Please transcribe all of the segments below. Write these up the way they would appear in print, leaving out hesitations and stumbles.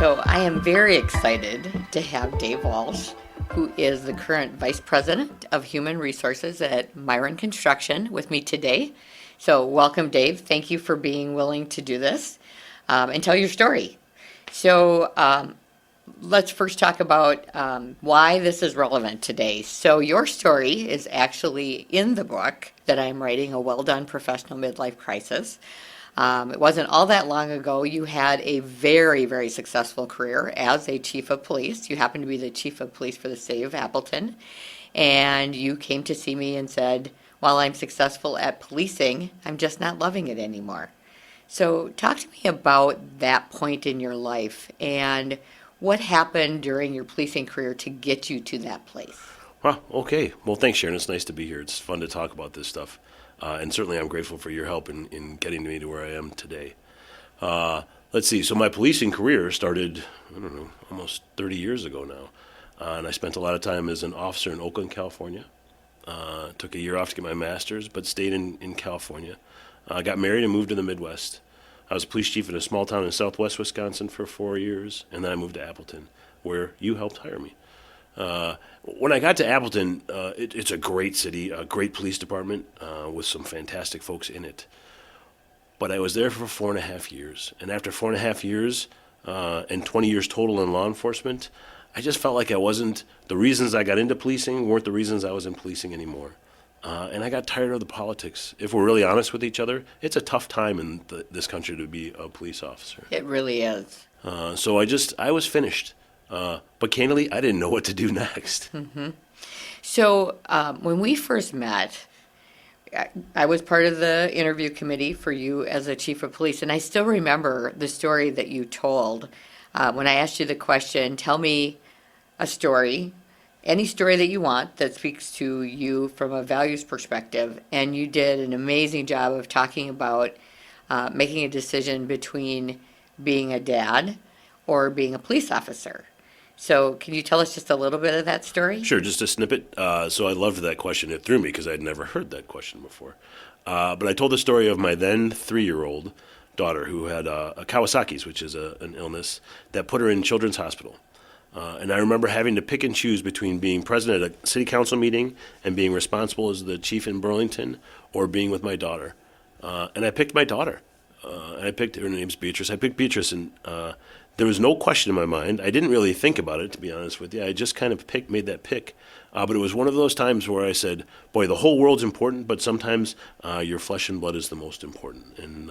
So I am very excited to have Dave Walsh, who is the current Vice President of Human Resources at Myron Construction, with me today. So welcome, Dave. Thank you for being willing to do this and tell your story. So let's first talk about why this is relevant today. So your story is actually in the book that I'm writing, A Well Done Professional Midlife Crisis. It wasn't all that long ago. You had a very, very successful career as a chief of police. You happened to be the chief of police for the city of Appleton. And you came to see me and said, while I'm successful at policing, I'm just not loving it anymore. So talk to me about that point in your life and what happened during your policing career to get you to that place. Well, okay. Well, thanks, Sharon. It's nice to be here. It's fun to talk about this stuff. And certainly I'm grateful for your help in getting me to where I am today. Let's see. So my policing career started, almost 30 years ago now. And I spent a lot of time as an officer in Oakland, California. Took a year off to get my master's, but stayed in California. Got married and moved to the Midwest. I was a police chief in a small town in southwest Wisconsin for 4 years, and then I moved to Appleton, where you helped hire me. When I got to Appleton, it's a great city, a great police department with some fantastic folks in it. But I was there for 4.5 years. And after 4.5 years and 20 years total in law enforcement, I just felt like the reasons I got into policing weren't the reasons I was in policing anymore. And I got tired of the politics. If we're really honest with each other, it's a tough time in this country to be a police officer. It really is. So I was finished. But candidly, I didn't know what to do next. Mm-hmm. So when we first met, I was part of the interview committee for you as a chief of police, and I still remember the story that you told when I asked you the question, tell me a story, any story that you want that speaks to you from a values perspective, and you did an amazing job of talking about making a decision between being a dad or being a police officer. So can you tell us just a little bit of that story? Sure, just a snippet. So I loved that question. It threw me because I'd never heard that question before. But I told the story of my then 3-year-old daughter who had a Kawasaki's, which is an illness, that put her in Children's Hospital. And I remember having to pick and choose between being present at a city council meeting and being responsible as the chief in Burlington or being with my daughter. And I picked my daughter. Her name's Beatrice. I picked Beatrice, and there was no question in my mind. I didn't really think about it, to be honest with you. I just kind of made that pick. But it was one of those times where I said, boy, the whole world's important, but sometimes your flesh and blood is the most important. And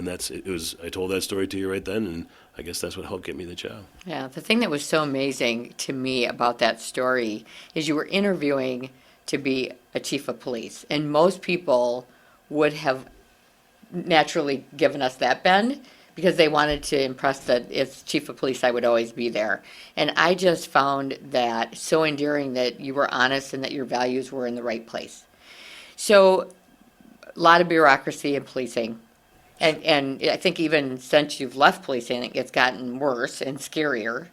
that's it. I told that story to you right then, and I guess that's what helped get me the job. Yeah, the thing that was so amazing to me about that story is you were interviewing to be a chief of police, and most people would have naturally given us that bend because they wanted to impress that as chief of police I would always be there. And I just found that so endearing that you were honest and that your values were in the right place. So a lot of bureaucracy in policing. And I think even since you've left policing, it's gotten worse and scarier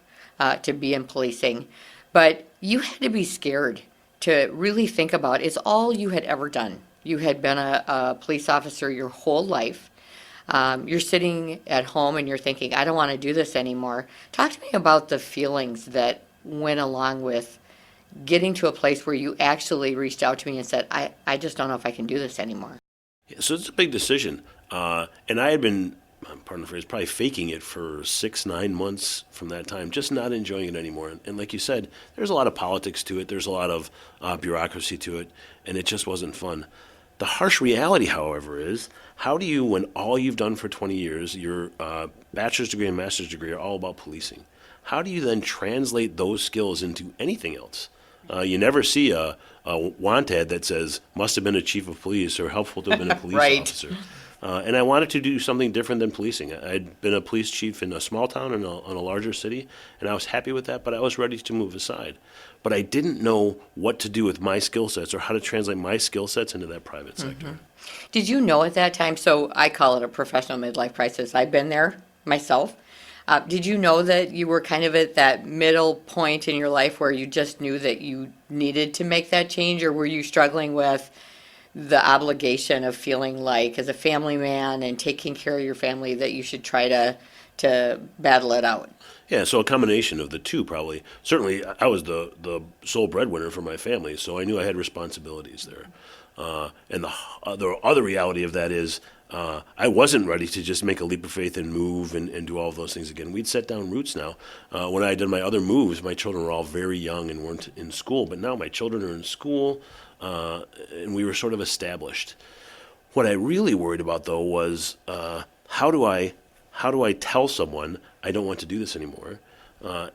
to be in policing. But you had to be scared to really think about it's all you had ever done. You had been a police officer your whole life. You're sitting at home and you're thinking, I don't want to do this anymore. Talk to me about the feelings that went along with getting to a place where you actually reached out to me and said, I just don't know if I can do this anymore. Yeah, so it's a big decision. And I had been, pardon the phrase, probably faking it for 6-9 months from that time, just not enjoying it anymore. And like you said, there's a lot of politics to it. There's a lot of bureaucracy to it, and it just wasn't fun. The harsh reality, however, is how do you, when all you've done for 20 years, your bachelor's degree and master's degree are all about policing, how do you then translate those skills into anything else? You never see a want ad that says, must have been a chief of police or helpful to have been a police Right. officer. And I wanted to do something different than policing. I'd been a police chief in a small town in a larger city, and I was happy with that, but I was ready to move aside. But I didn't know what to do with my skill sets or how to translate my skill sets into that private sector. Mm-hmm. Did you know at that time, so I call it a professional midlife crisis. I've been there myself. Did you know that you were kind of at that middle point in your life where you just knew that you needed to make that change, or were you struggling with the obligation of feeling like, as a family man and taking care of your family, that you should try to to battle it out. Yeah, so a combination of the two probably. Certainly, I was the sole breadwinner for my family, so I knew I had responsibilities there. And the other reality of that is I wasn't ready to just make a leap of faith and move and do all of those things again. We'd set down roots now. When I did my other moves, my children were all very young and weren't in school, but now my children are in school, and we were sort of established. What I really worried about, though, was how do I tell someone I don't want to do this anymore?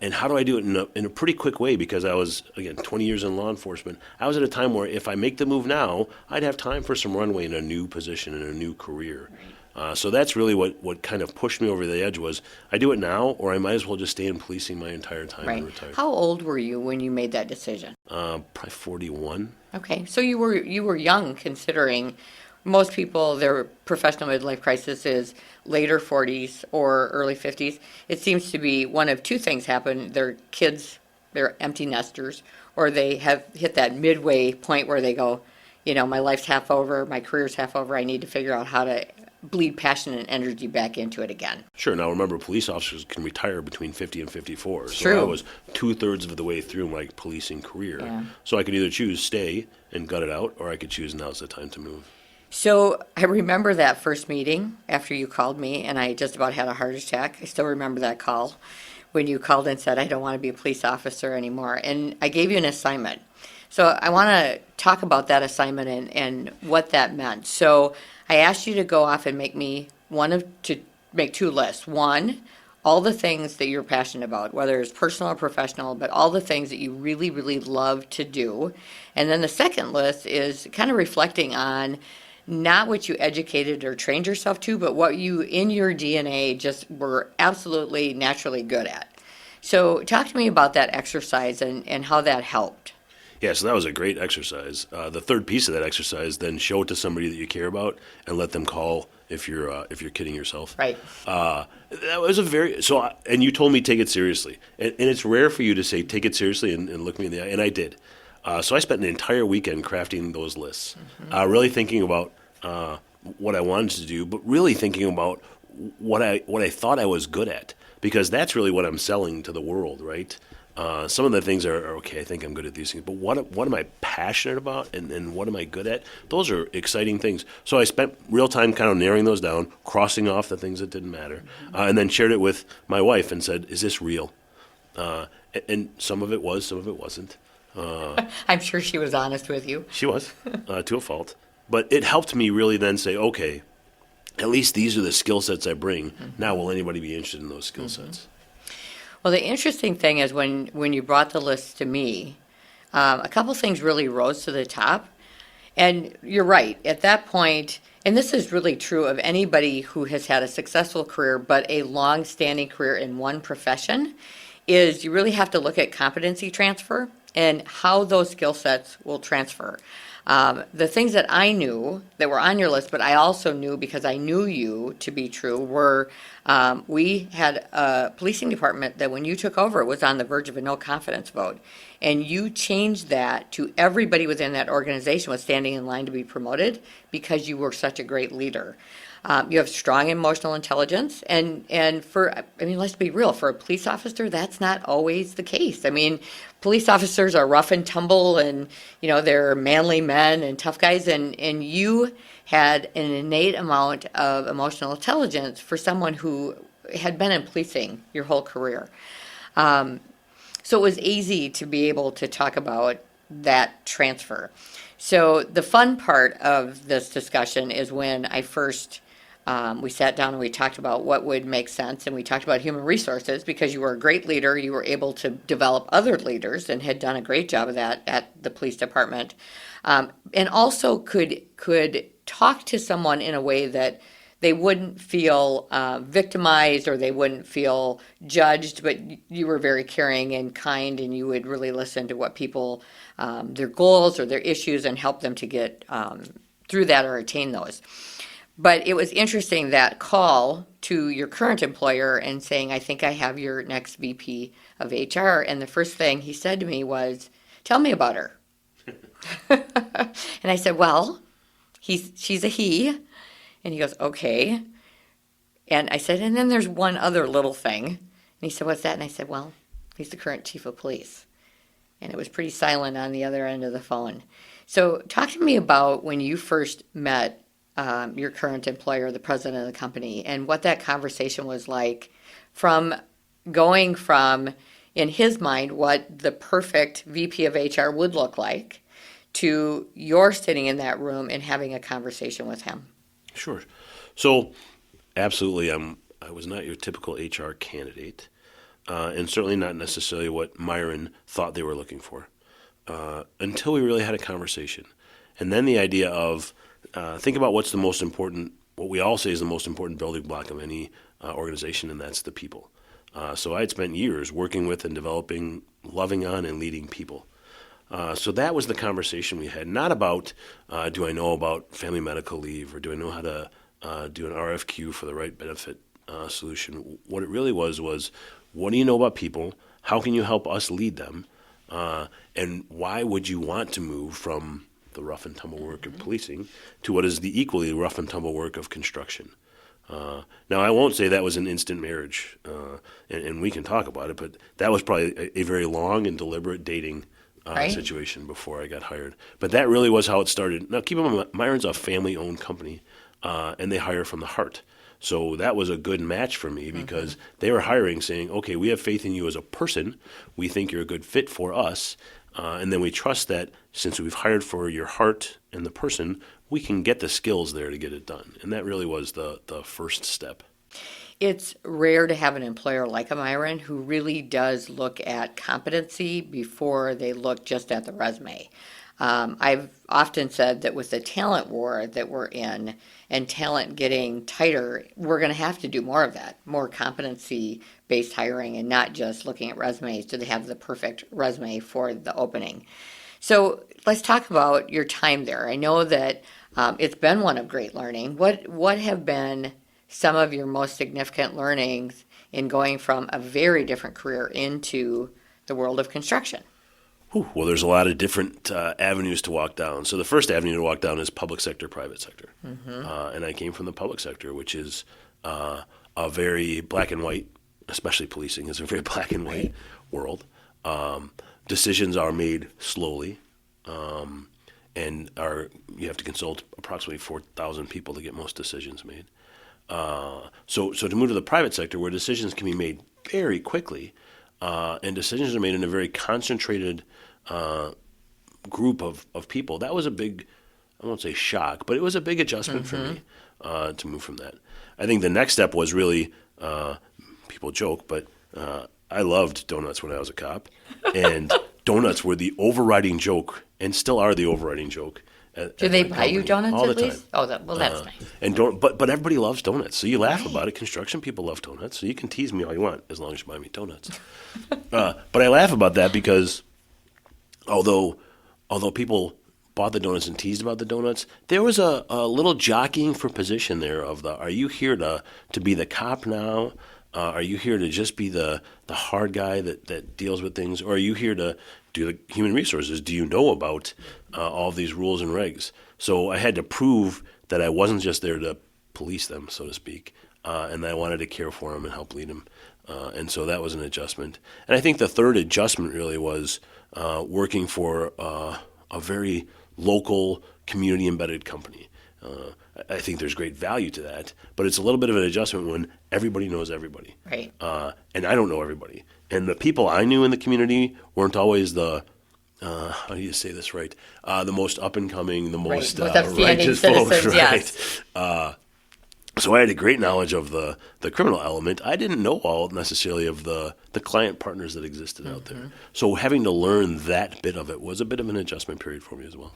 And how do I do it in a pretty quick way? Because I was, again, 20 years in law enforcement. I was at a time where if I make the move now, I'd have time for some runway in a new position, in a new career. So that's really what kind of pushed me over the edge was I do it now, or I might as well just stay in policing my entire time and retire. How old were you when you made that decision? Probably 41. Okay, so you were young considering most people, their professional midlife crisis is later 40s or early 50s. It seems to be one of two things happen. Their kids, they're empty nesters, or they have hit that midway point where they go, my life's half over, my career's half over, I need to figure out how to bleed passion and energy back into it again. Sure. Now, remember, police officers can retire between 50 and 54. So True. I was 2/3 of the way through my policing career. Yeah. So I could either choose stay and gut it out, or I could choose now's the time to move. So I remember that first meeting after you called me, and I just about had a heart attack. I still remember that call when you called and said, I don't want to be a police officer anymore. And I gave you an assignment. So I want to talk about that assignment and what that meant. So I asked you to go off and make two lists. One, all the things that you're passionate about, whether it's personal or professional, but all the things that you really, really love to do. And then the second list is kind of reflecting on not what you educated or trained yourself to, but what you, in your DNA, just were absolutely naturally good at. So talk to me about that exercise and how that helped. Yeah, so that was a great exercise. The third piece of that exercise, then show it to somebody that you care about and let them call if you're kidding yourself. Right. That was and you told me take it seriously. And it's rare for you to say take it seriously and look me in the eye, and I did. So I spent an entire weekend crafting those lists, really thinking about what I wanted to do, but really thinking about what I thought I was good at, because that's really what I'm selling to the world, right? Some of the things are okay, I think I'm good at these things, but what am I passionate about and what am I good at? Those are exciting things. So I spent real time kind of narrowing those down, crossing off the things that didn't matter, and then shared it with my wife and said, is this real? And some of it was, some of it wasn't. I'm sure she was honest with you. She was, to a fault. But it helped me really then say, okay, at least these are the skill sets I bring. Now will anybody be interested in those skill sets? Well, the interesting thing is when you brought the list to me, a couple things really rose to the top. And you're right, at that point, and this is really true of anybody who has had a successful career but a long-standing career in one profession, is you really have to look at competency transfer and how those skill sets will transfer. The things that I knew that were on your list, but I also knew because I knew you to be true, were we had a policing department that when you took over was on the verge of a no confidence vote. And you changed that to everybody within that organization was standing in line to be promoted because you were such a great leader. You have strong emotional intelligence, and let's be real, for a police officer, that's not always the case. I mean, police officers are rough and tumble, and, they're manly men and tough guys, and you had an innate amount of emotional intelligence for someone who had been in policing your whole career. So it was easy to be able to talk about that transfer. So the fun part of this discussion is when I first we sat down and we talked about what would make sense, and we talked about human resources because you were a great leader. You were able to develop other leaders and had done a great job of that at the police department, and also could talk to someone in a way that they wouldn't feel victimized or they wouldn't feel judged, but you were very caring and kind, and you would really listen to what people, their goals or their issues, and help them to get through that or attain those. But it was interesting, that call to your current employer and saying, I think I have your next VP of HR. And the first thing he said to me was, tell me about her. And I said, well, she's a he. And he goes, okay. And I said, and then there's one other little thing. And he said, what's that? And I said, well, he's the current chief of police. And it was pretty silent on the other end of the phone. So talk to me about when you first met your current employer, the president of the company, and what that conversation was like from going from, in his mind, what the perfect VP of HR would look like to you're sitting in that room and having a conversation with him. Sure. So, absolutely, I was not your typical HR candidate, and certainly not necessarily what Myron thought they were looking for, until we really had a conversation. And then the idea of think about what's the most important, what we all say is the most important building block of any organization, and that's the people. So I had spent years working with and developing, loving on, and leading people. So that was the conversation we had, not about do I know about family medical leave or do I know how to do an RFQ for the right benefit solution. What it really was what do you know about people? How can you help us lead them? And why would you want to move from the rough and tumble work of policing to what is the equally rough and tumble work of construction? Now, I won't say that was an instant marriage, and we can talk about it, but that was probably a very long and deliberate dating Right. situation before I got hired. But that really was how it started. Now, keep in mind, Myron's a family-owned company, and they hire from the heart. So that was a good match for me because they were hiring saying, okay, we have faith in you as a person. We think you're a good fit for us. And then we trust that since we've hired for your heart and the person, we can get the skills there to get it done. And that really was the first step. It's rare to have an employer like a Myron who really does look at competency before they look just at the resume. I've often said that with the talent war that we're in and talent getting tighter, we're going to have to do more of that, more competency-based hiring and not just looking at resumes. Do they have the perfect resume for the opening? So let's talk about your time there. I know that it's been one of great learning. What have been some of your most significant learnings in going from a very different career into the world of construction? Well, there's a lot of different avenues to walk down. So the first avenue to walk down is public sector, private sector. And I came from the public sector, which is a very black and white, especially policing is a very black and white world. Decisions are made slowly, and you have to consult approximately 4,000 people to get most decisions made. So to move to the private sector where decisions can be made very quickly, and decisions are made in a very concentrated group of people, that was a big, I won't say shock, but it was a big adjustment for me to move from that. I think the next step was really, people joke, but I loved donuts when I was a cop, and donuts were the overriding joke and still are the overriding joke. Do they buy you donuts all at the least? time. Oh, that's nice. And but everybody loves donuts, so you laugh about it. Construction people love donuts, so you can tease me all you want as long as you buy me donuts. But I laugh about that because although people bought the donuts and teased about the donuts, there was a little jockeying for position there of are you here to be the cop now? Are you here to just be the hard guy that deals with things? Or are you here to do the human resources? Do you know about all of these rules and regs? So I had to prove that I wasn't just there to police them, so to speak, and that I wanted to care for them and help lead them. And so that was an adjustment. And I think the third adjustment really was working for a very local, community-embedded company. I think there's great value to that, but it's a little bit of an adjustment when everybody knows everybody. Right. And I don't know everybody. And the people I knew in the community weren't always the, how do you say this right, the most up-and-coming, the most righteous folks, right? Yes. So I had a great knowledge of the criminal element. I didn't know all necessarily of the client partners that existed out there. So having to learn that bit of it was a bit of an adjustment period for me as well.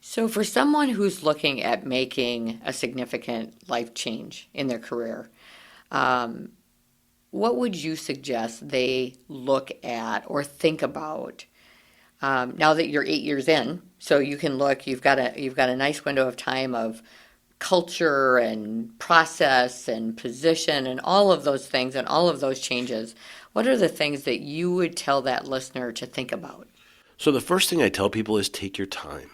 So for someone who's looking at making a significant life change in their career, what would you suggest they look at or think about now that you're 8 years in? So you can look. You've got a nice window of time of culture and process and position and all of those things and all of those changes. What are the things that you would tell that listener to think about? So the first thing I tell people is take your time.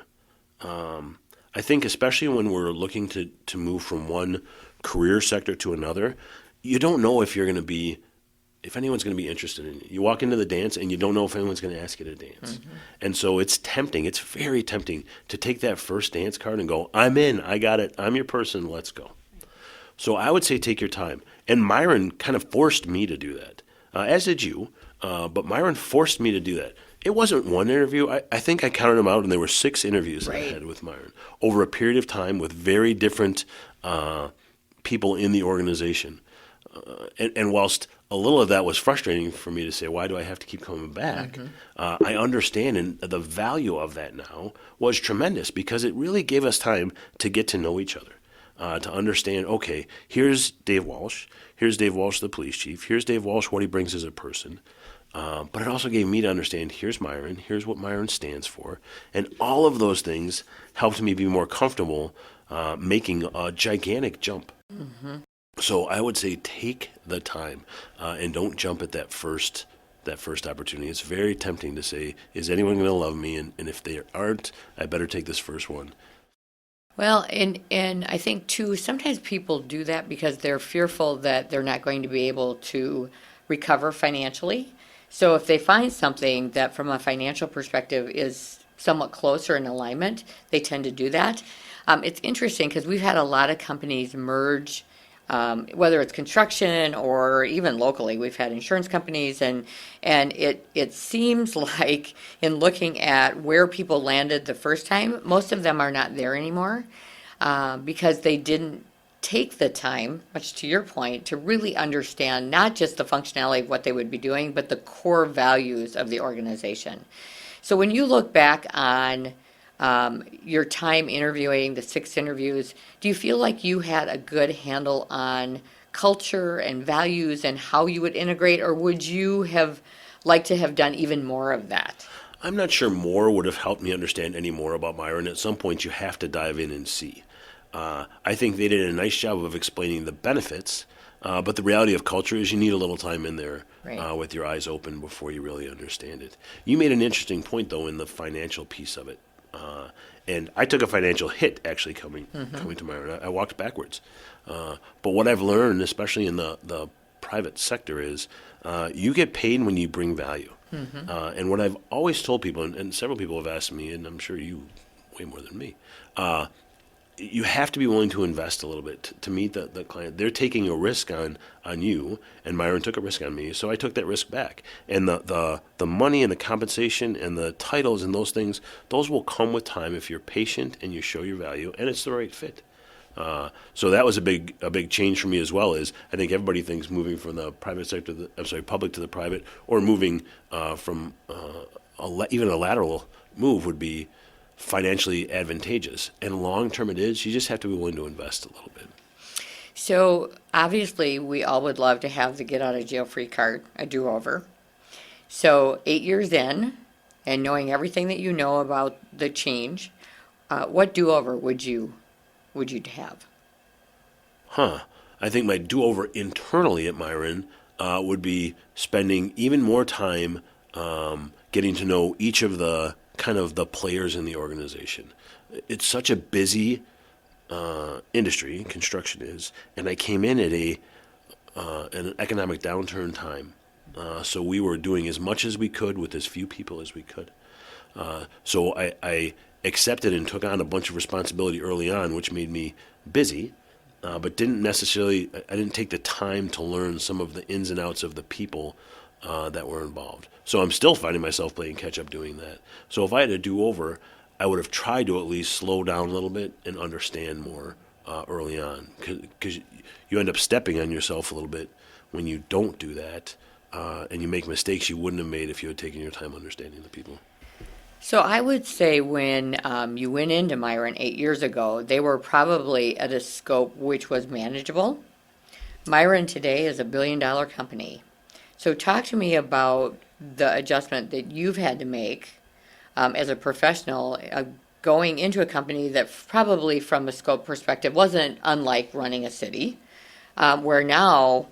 I think especially when we're looking to move from one career sector to another, you don't know if anyone's going to be interested in you. You walk into the dance and you don't know if anyone's going to ask you to dance. Mm-hmm. And so it's tempting. It's very tempting to take that first dance card and go, I'm in, I got it, I'm your person, let's go. So I would say take your time. And Myron kind of forced me to do that, as did you. But Myron forced me to do that. It wasn't one interview. I think I counted them out, and there were 6 interviews that I had with Myron over a period of time with very different people in the organization. And whilst a little of that was frustrating for me to say, why do I have to keep coming back? Mm-hmm. I understand, and the value of that now was tremendous because it really gave us time to get to know each other. To understand, okay, here's Dave Walsh, the police chief, here's Dave Walsh, what he brings as a person. But it also gave me to understand, here's Myron, here's what Myron stands for. And all of those things helped me be more comfortable making a gigantic jump. Mm-hmm. So I would say take the time and don't jump at that first opportunity. It's very tempting to say, is anyone going to love me? And if they aren't, I better take this first one. Well, and I think, too, sometimes people do that because they're fearful that they're not going to be able to recover financially. So if they find something that from a financial perspective is somewhat closer in alignment, they tend to do that. It's interesting because we've had a lot of companies merge, whether it's construction or even locally. We've had insurance companies, and it seems like in looking at where people landed the first time, most of them are not there anymore because they didn't take the time, much to your point, to really understand not just the functionality of what they would be doing, but the core values of the organization. So when you look back on your time interviewing, the 6 interviews, do you feel like you had a good handle on culture and values and how you would integrate, or would you have liked to have done even more of that? I'm not sure more would have helped me understand any more about Myron. At some point, you have to dive in and see. I think they did a nice job of explaining the benefits, but the reality of culture is you need a little time in there with your eyes open before you really understand it. You made an interesting point, though, in the financial piece of it. And I took a financial hit, actually, coming to Myron. I walked backwards. But what I've learned, especially in the private sector, is you get paid when you bring value. Mm-hmm. And what I've always told people, and several people have asked me, and I'm sure you way more than me, you have to be willing to invest a little bit to meet the client. They're taking a risk on you, and Myron took a risk on me, so I took that risk back. And the money and the compensation and the titles and those things, those will come with time if you're patient and you show your value and it's the right fit. So that was a big change for me as well. Is I think everybody thinks moving from the private sector, public to the private, or moving from even a lateral move would be financially advantageous. And long term it is. You just have to be willing to invest a little bit. So obviously we all would love to have the get out of jail free card, a do-over. So 8 years in and knowing everything that you know about the change, what do-over would you have? I think my do-over internally at Myron would be spending even more time getting to know each of the kind of the players in the organization. It's such a busy industry, construction is, and I came in at an economic downturn time. So we were doing as much as we could with as few people as we could. So I accepted and took on a bunch of responsibility early on, which made me busy, but I didn't take the time to learn some of the ins and outs of the people that were involved. So I'm still finding myself playing catch up doing that. So if I had a do-over, I would have tried to at least slow down a little bit and understand more early on, because you end up stepping on yourself a little bit when you don't do that, and you make mistakes you wouldn't have made if you had taken your time understanding the people. So I would say when you went into Myron 8 years ago, they were probably at a scope which was manageable. Myron today is $1 billion company. So talk to me about the adjustment that you've had to make as a professional going into a company that probably from a scope perspective wasn't unlike running a city, where now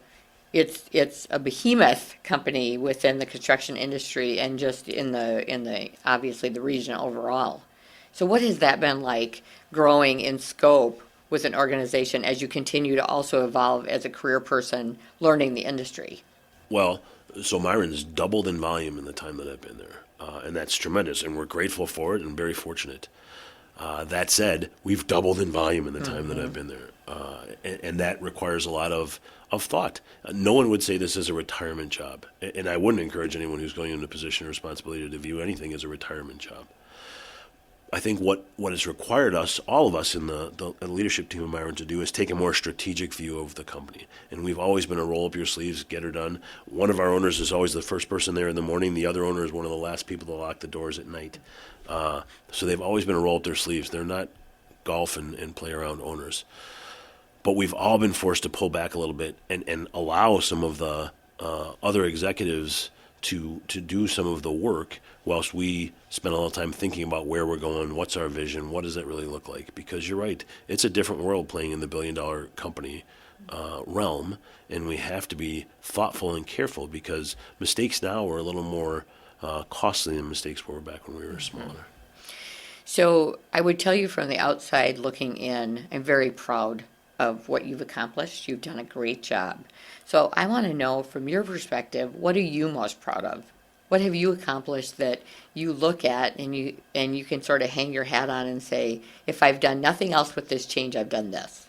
it's a behemoth company within the construction industry and just in the obviously the region overall. So what has that been like growing in scope with an organization as you continue to also evolve as a career person learning the industry? Well, so Myron's doubled in volume in the time that I've been there, and that's tremendous, and we're grateful for it and very fortunate. That said, we've doubled in volume in the time that I've been there, and that requires a lot of thought. No one would say this is a retirement job, and I wouldn't encourage anyone who's going into a position of responsibility to view anything as a retirement job. I think what has required us, all of us in the leadership team of Myron, to do is take a more strategic view of the company. And we've always been a roll up your sleeves, get her done. One of our owners is always the first person there in the morning. The other owner is one of the last people to lock the doors at night. So they've always been a roll up their sleeves. They're not golf and play around owners. But we've all been forced to pull back a little bit and allow some of the other executives to do some of the work whilst we spend a lot of time thinking about where we're going, what's our vision, what does that really look like? Because you're right, it's a different world playing in the billion-dollar company realm, and we have to be thoughtful and careful because mistakes now are a little more costly than mistakes were back when we were smaller. So I would tell you from the outside looking in, I'm very proud of what you've accomplished. You've done a great job. So I want to know from your perspective, what are you most proud of? What have you accomplished that you look at and you can sort of hang your hat on and say, if I've done nothing else with this change, I've done this?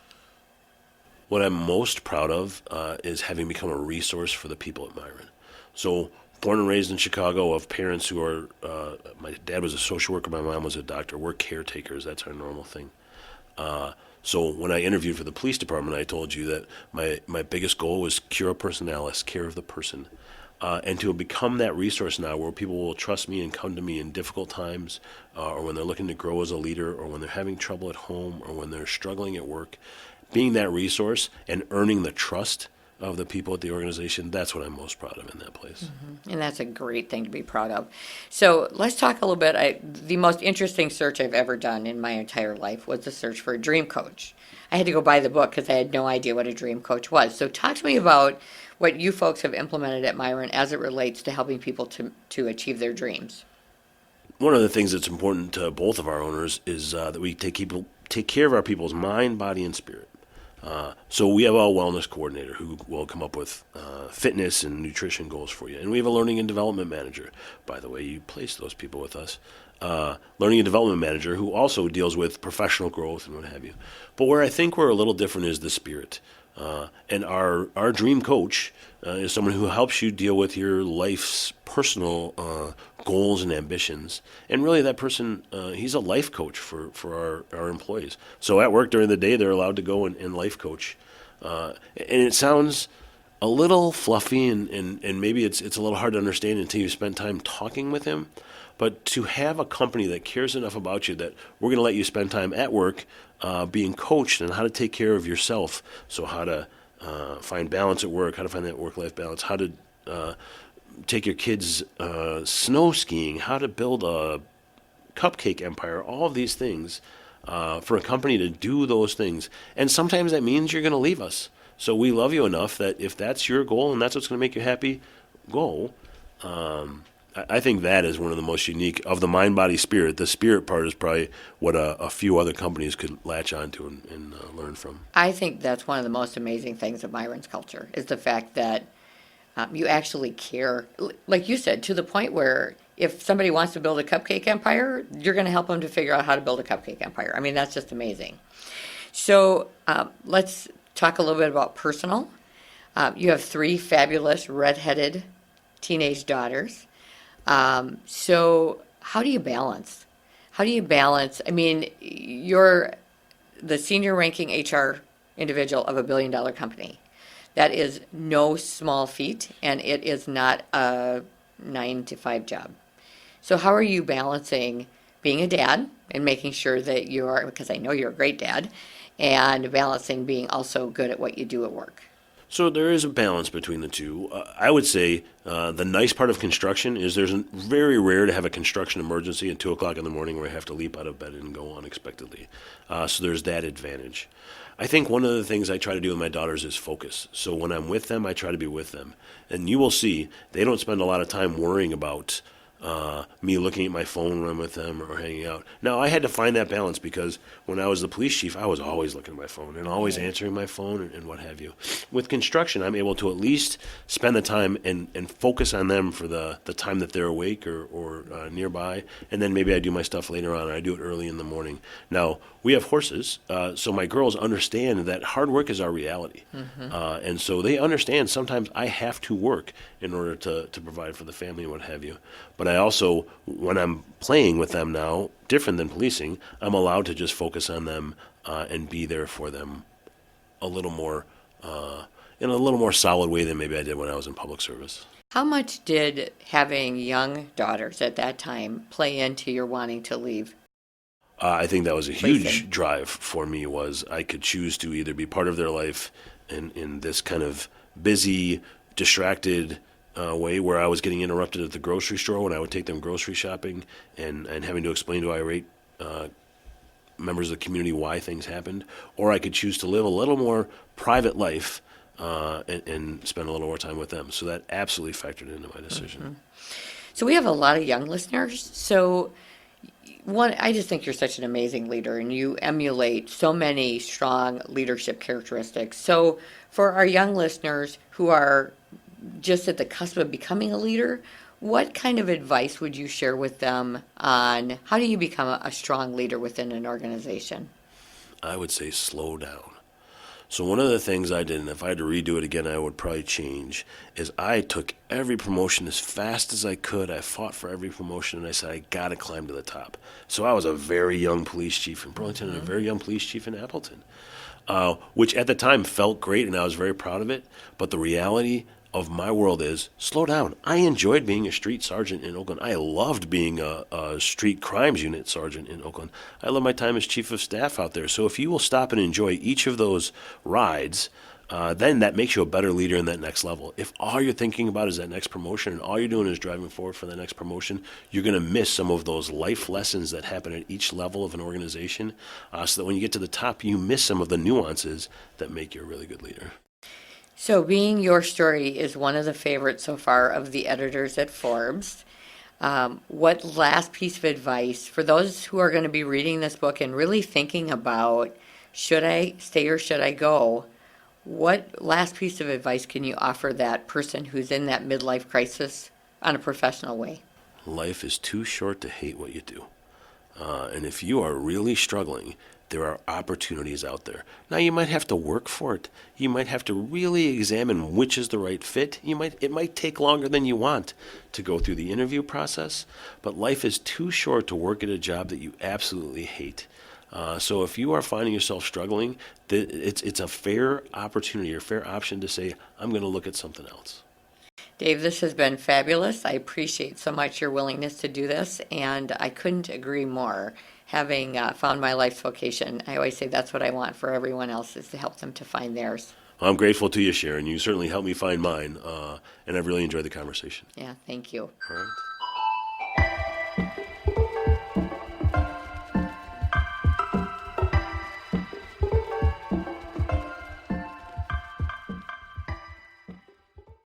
What I'm most proud of is having become a resource for the people at Myron. So born and raised in Chicago of parents who are, my dad was a social worker, my mom was a doctor. We're caretakers. That's our normal thing. So when I interviewed for the police department, I told you that my biggest goal was cura personalis, care of the person. And to become that resource now where people will trust me and come to me in difficult times, or when they're looking to grow as a leader, or when they're having trouble at home, or when they're struggling at work, being that resource and earning the trust of the people at the organization, that's what I'm most proud of in that place. Mm-hmm. And that's a great thing to be proud of. So let's talk a little bit. The most interesting search I've ever done in my entire life was the search for a dream coach. I had to go buy the book because I had no idea what a dream coach was. So talk to me about what you folks have implemented at Myron as it relates to helping people to achieve their dreams. One of the things that's important to both of our owners is that we take care of our people's mind, body, and spirit. So we have a wellness coordinator who will come up with fitness and nutrition goals for you. And we have a learning and development manager. By the way, you placed those people with us. Learning and development manager who also deals with professional growth and what have you. But where I think we're a little different is the spirit. And our dream coach is someone who helps you deal with your life's personal goals and ambitions. And really that person, he's a life coach for our employees. So at work during the day, they're allowed to go and life coach. And it sounds a little fluffy and maybe it's a little hard to understand until you spend time talking with him. But to have a company that cares enough about you that we're going to let you spend time at work being coached on how to take care of yourself. So how to find balance at work, how to find that work-life balance, how to take your kids snow skiing, how to build a cupcake empire, all of these things for a company to do those things. And sometimes that means you're going to leave us. So we love you enough that if that's your goal and that's what's going to make you happy, go. I think that is one of the most unique of the mind, body, spirit. The spirit part is probably what a few other companies could latch onto and learn from. I think that's one of the most amazing things of Myron's culture is the fact that you actually care, like you said, to the point where if somebody wants to build a cupcake empire, you're going to help them to figure out how to build a cupcake empire. I mean, that's just amazing. So let's talk a little bit about personal. You have 3 fabulous redheaded teenage daughters. So how do you balance? I mean, you're the senior ranking HR individual of a $1 billion company. That is no small feat, and it is not a 9-to-5 job. So how are you balancing being a dad and making sure that you are, because I know you're a great dad, and balancing being also good at what you do at work? So there is a balance between the two. I would say the nice part of construction is very rare to have a construction emergency at 2 o'clock in the morning where I have to leap out of bed and go unexpectedly. So there's that advantage. I think one of the things I try to do with my daughters is focus. So when I'm with them, I try to be with them. And you will see they don't spend a lot of time worrying about me looking at my phone when I'm with them or hanging out. Now, I had to find that balance because when I was the police chief, I was always looking at my phone and always answering my phone and what have you. With construction, I'm able to at least spend the time and focus on them for the time that they're awake or nearby, and then maybe I do my stuff later on. I do it early in the morning. Now, we have horses, so my girls understand that hard work is our reality. And so they understand sometimes I have to work in order to provide for the family and what have you. But I also, when I'm playing with them now, different than policing, I'm allowed to just focus on them and be there for them a little more, in a little more solid way than maybe I did when I was in public service. How much did having young daughters at that time play into your wanting to leave? I think that was a huge Policing. drive for me, was I could choose to either be part of their life in this kind of busy, distracted way where I was getting interrupted at the grocery store when I would take them grocery shopping and having to explain to irate members of the community why things happened, or I could choose to live a little more private life and spend a little more time with them. So that absolutely factored into my decision. So we have a lot of young listeners. So one, I just think you're such an amazing leader and you emulate so many strong leadership characteristics. So for our young listeners who are just at the cusp of becoming a leader, what kind of advice would you share with them on how do you become a strong leader within an organization? I would say slow down. So one of the things I did, and if I had to redo it again, I would probably change, is I took every promotion as fast as I could. I fought for every promotion, and I said, I got to climb to the top. So I was a very young police chief in Burlington and a very young police chief in Appleton, which at the time felt great, and I was very proud of it. But the reality of my world is slow down. I enjoyed being a street sergeant in Oakland. I loved being a street crimes unit sergeant in Oakland. I love my time as chief of staff out there. So if you will stop and enjoy each of those rides, then that makes you a better leader in that next level. If all you're thinking about is that next promotion and all you're doing is driving forward for the next promotion, you're going to miss some of those life lessons that happen at each level of an organization, so that when you get to the top, you miss some of the nuances that make you a really good leader. So being your story is one of the favorites so far of the editors at Forbes. What last piece of advice for those who are going to be reading this book and really thinking about, should I stay or should I go? What last piece of advice can you offer that person who's in that midlife crisis on a professional way? Life is too short to hate what you do. And if you are really struggling, there are opportunities out there. Now, you might have to work for it. You might have to really examine which is the right fit. It might take longer than you want to go through the interview process, but life is too short to work at a job that you absolutely hate. So if you are finding yourself struggling, it's a fair opportunity or fair option to say, I'm going to look at something else. Dave, this has been fabulous. I appreciate so much your willingness to do this, and I couldn't agree more. Having found my life's vocation, I always say that's what I want for everyone else, is to help them to find theirs. I'm grateful to you, Sharon. You certainly helped me find mine, and I've really enjoyed the conversation. Yeah, thank you. All right.